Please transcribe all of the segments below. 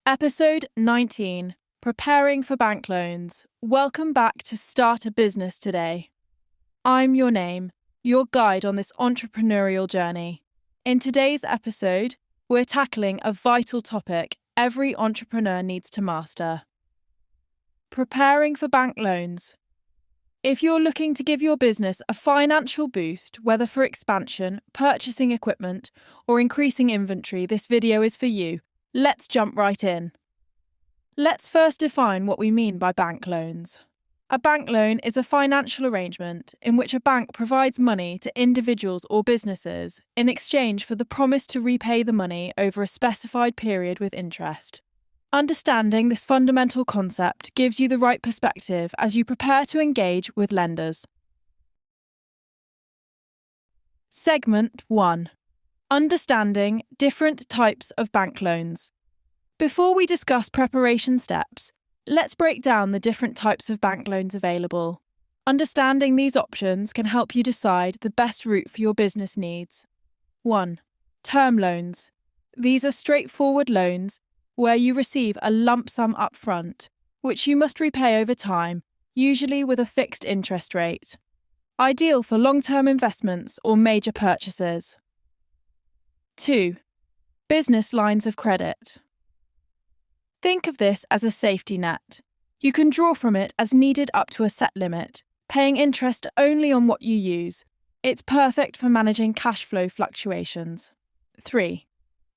Episode 19, Preparing for Bank Loans. Welcome back to Start a Business Today. I'm your name, your guide on this entrepreneurial journey. In today's episode, we're tackling a vital topic every entrepreneur needs to master. Preparing for bank loans. If you're looking to give your business a financial boost, whether for expansion, purchasing equipment, or increasing inventory, this video is for you. Let's jump right in. Let's first define what we mean by bank loans. A bank loan is a financial arrangement in which a bank provides money to individuals or businesses in exchange for the promise to repay the money over a specified period with interest. Understanding this fundamental concept gives you the right perspective as you prepare to engage with lenders. Segment 1. Understanding different types of bank loans. Before we discuss preparation steps, let's break down the different types of bank loans available. Understanding these options can help you decide the best route for your business needs. 1. Term loans. These are straightforward loans where you receive a lump sum upfront, which you must repay over time, usually with a fixed interest rate. Ideal for long-term investments or major purchases. 2. Business lines of credit. Think of this as a safety net. You can draw from it as needed up to a set limit, paying interest only on what you use. It's perfect for managing cash flow fluctuations. 3.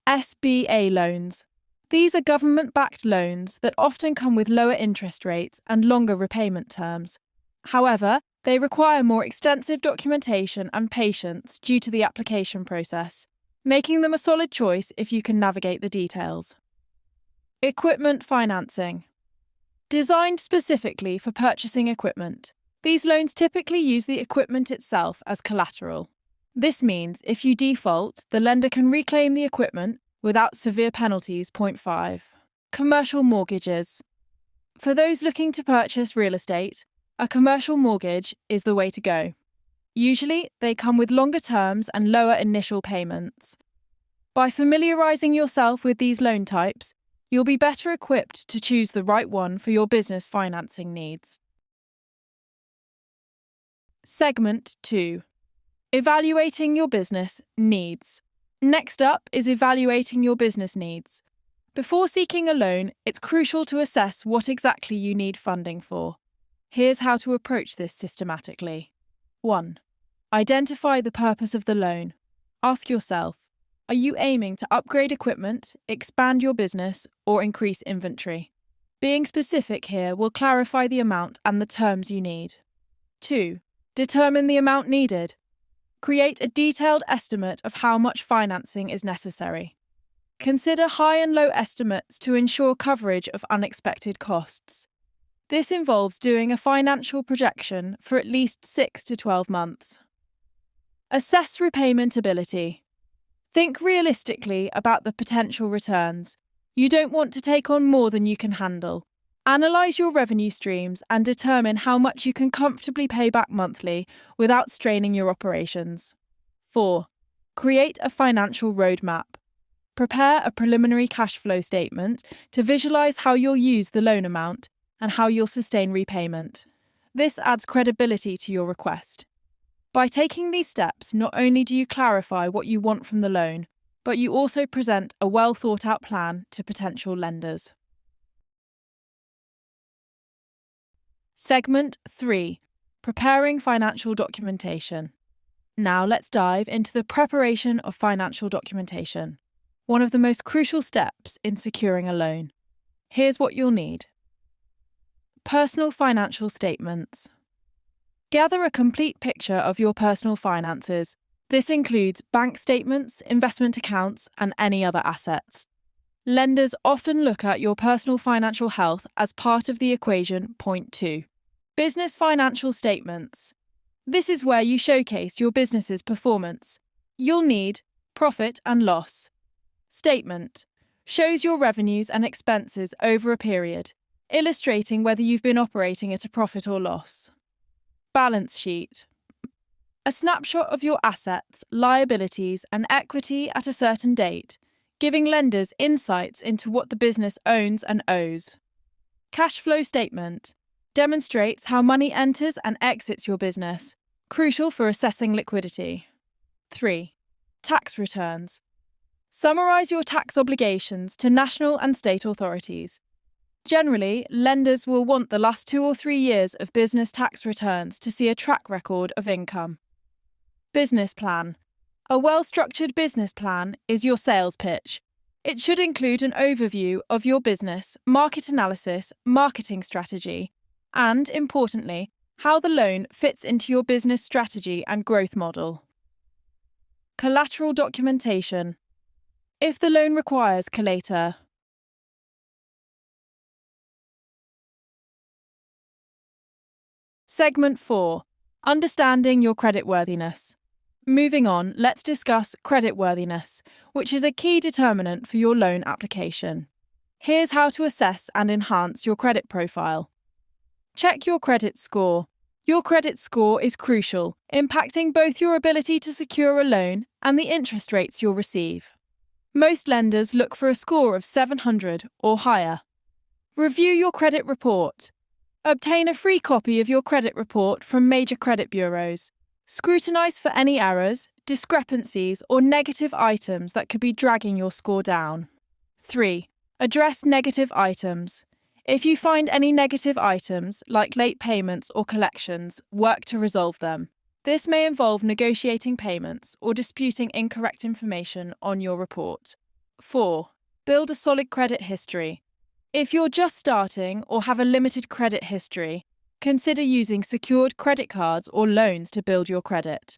SBA loans. These are government-backed loans that often come with lower interest rates and longer repayment terms. However, they require more extensive documentation and patience due to the application process, making them a solid choice if you can navigate the details. Equipment financing. Designed specifically for purchasing equipment, these loans typically use the equipment itself as collateral. This means if you default, the lender can reclaim the equipment without severe penalties. 5. Commercial mortgages. For those looking to purchase real estate, a commercial mortgage is the way to go. Usually, they come with longer terms and lower initial payments. By familiarising yourself with these loan types, you'll be better equipped to choose the right one for your business financing needs. Segment 2. Evaluating your business needs. Next up is evaluating your business needs. Before seeking a loan, it's crucial to assess what exactly you need funding for. Here's how to approach this systematically. 1. Identify the purpose of the loan. Ask yourself, are you aiming to upgrade equipment, expand your business, or increase inventory? Being specific here will clarify the amount and the terms you need. 2. Determine the amount needed. Create a detailed estimate of how much financing is necessary. Consider high and low estimates to ensure coverage of unexpected costs. This involves doing a financial projection for at least 6 to 12 months. Assess repayment ability. Think realistically about the potential returns. You don't want to take on more than you can handle. Analyse your revenue streams and determine how much you can comfortably pay back monthly without straining your operations. 4. Create a financial roadmap. Prepare a preliminary cash flow statement to visualise how you'll use the loan amount and how you'll sustain repayment. This adds credibility to your request. By taking these steps, not only do you clarify what you want from the loan, but you also present a well-thought-out plan to potential lenders. Segment 3. Preparing financial documentation. Now let's dive into the preparation of financial documentation, one of the most crucial steps in securing a loan. Here's what you'll need. Personal financial statements. Gather a complete picture of your personal finances. This includes bank statements, investment accounts, and any other assets. Lenders often look at your personal financial health as part of the equation. 2. Business financial statements. This is where you showcase your business's performance. You'll need profit and loss statement. Shows your revenues and expenses over a period, illustrating whether you've been operating at a profit or loss. Balance sheet. A snapshot of your assets, liabilities, and equity at a certain date, giving lenders insights into what the business owns and owes. Cash flow statement demonstrates how money enters and exits your business, crucial for assessing liquidity. 3. Tax returns. Summarize your tax obligations to national and state authorities. Generally, lenders will want the last 2 or 3 years of business tax returns to see a track record of income. Business plan. A well-structured business plan is your sales pitch. It should include an overview of your business, market analysis, marketing strategy, and, importantly, how the loan fits into your business strategy and growth model. Collateral documentation. If the loan requires collator. Segment 4. Understanding your creditworthiness. Moving on, let's discuss creditworthiness, which is a key determinant for your loan application. Here's how to assess and enhance your credit profile. Check your credit score. Your credit score is crucial, impacting both your ability to secure a loan and the interest rates you'll receive. Most lenders look for a score of 700 or higher. Review your credit report. Obtain a free copy of your credit report from major credit bureaus. Scrutinize for any errors, discrepancies, or negative items that could be dragging your score down. 3. Address negative items. If you find any negative items, like late payments or collections, work to resolve them. This may involve negotiating payments or disputing incorrect information on your report. 4. Build a solid credit history. If you're just starting or have a limited credit history, consider using secured credit cards or loans to build your credit.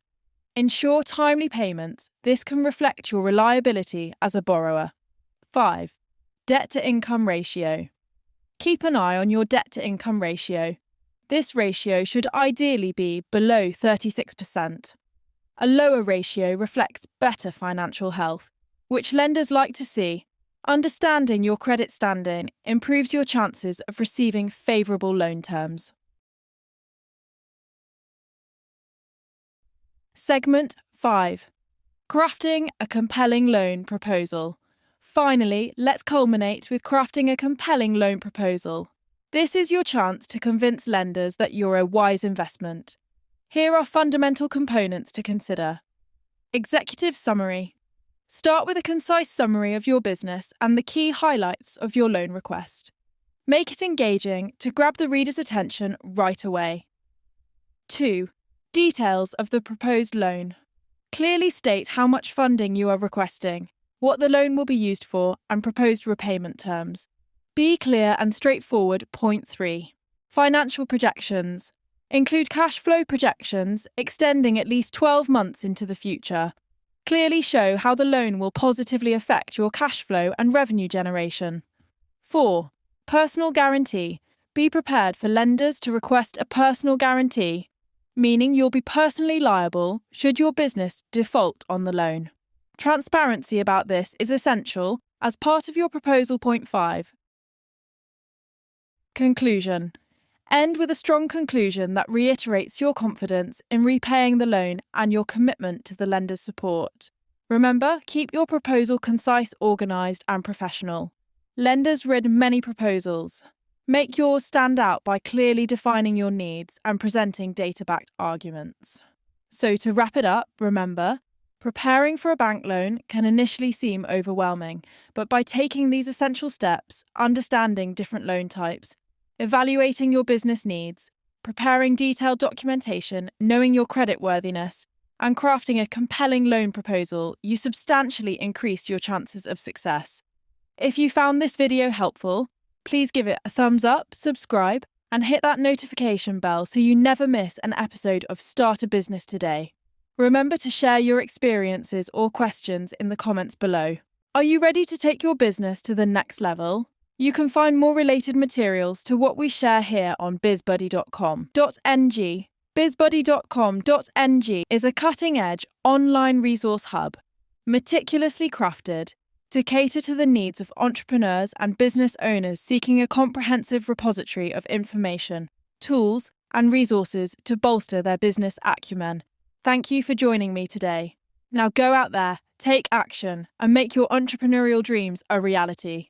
Ensure timely payments. This can reflect your reliability as a borrower. 5. Debt-to-income ratio. Keep an eye on your debt-to-income ratio. This ratio should ideally be below 36%. A lower ratio reflects better financial health, which lenders like to see. Understanding your credit standing improves your chances of receiving favourable loan terms. Segment 5. Crafting a compelling loan proposal. Finally, let's culminate with crafting a compelling loan proposal. This is your chance to convince lenders that you're a wise investment. Here are fundamental components to consider. Executive summary. Start with a concise summary of your business and the key highlights of your loan request. Make it engaging to grab the reader's attention right away. 2. Details of the proposed loan. Clearly state how much funding you are requesting, what the loan will be used for, and proposed repayment terms. Be clear and straightforward. Point 3. Financial projections. Include cash flow projections extending at least 12 months into the future. Clearly show how the loan will positively affect your cash flow and revenue generation. 4. Personal guarantee. Be prepared for lenders to request a personal guarantee, meaning you'll be personally liable should your business default on the loan. Transparency about this is essential as part of your proposal. Point 5. Conclusion. End with a strong conclusion that reiterates your confidence in repaying the loan and your commitment to the lender's support. Remember, keep your proposal concise, organised, and professional. Lenders read many proposals. Make yours stand out by clearly defining your needs and presenting data-backed arguments. So to wrap it up, remember, preparing for a bank loan can initially seem overwhelming, but by taking these essential steps, understanding different loan types, evaluating your business needs, preparing detailed documentation, knowing your creditworthiness, and crafting a compelling loan proposal, you substantially increase your chances of success. If you found this video helpful, please give it a thumbs up, subscribe, and hit that notification bell so you never miss an episode of Start a Business Today. Remember to share your experiences or questions in the comments below. Are you ready to take your business to the next level? You can find more related materials to what we share here on bizbuddy.com.ng. bizbuddy.com.ng is a cutting-edge online resource hub, meticulously crafted to cater to the needs of entrepreneurs and business owners seeking a comprehensive repository of information, tools, and resources to bolster their business acumen. Thank you for joining me today. Now go out there, Take action and make your entrepreneurial dreams a reality.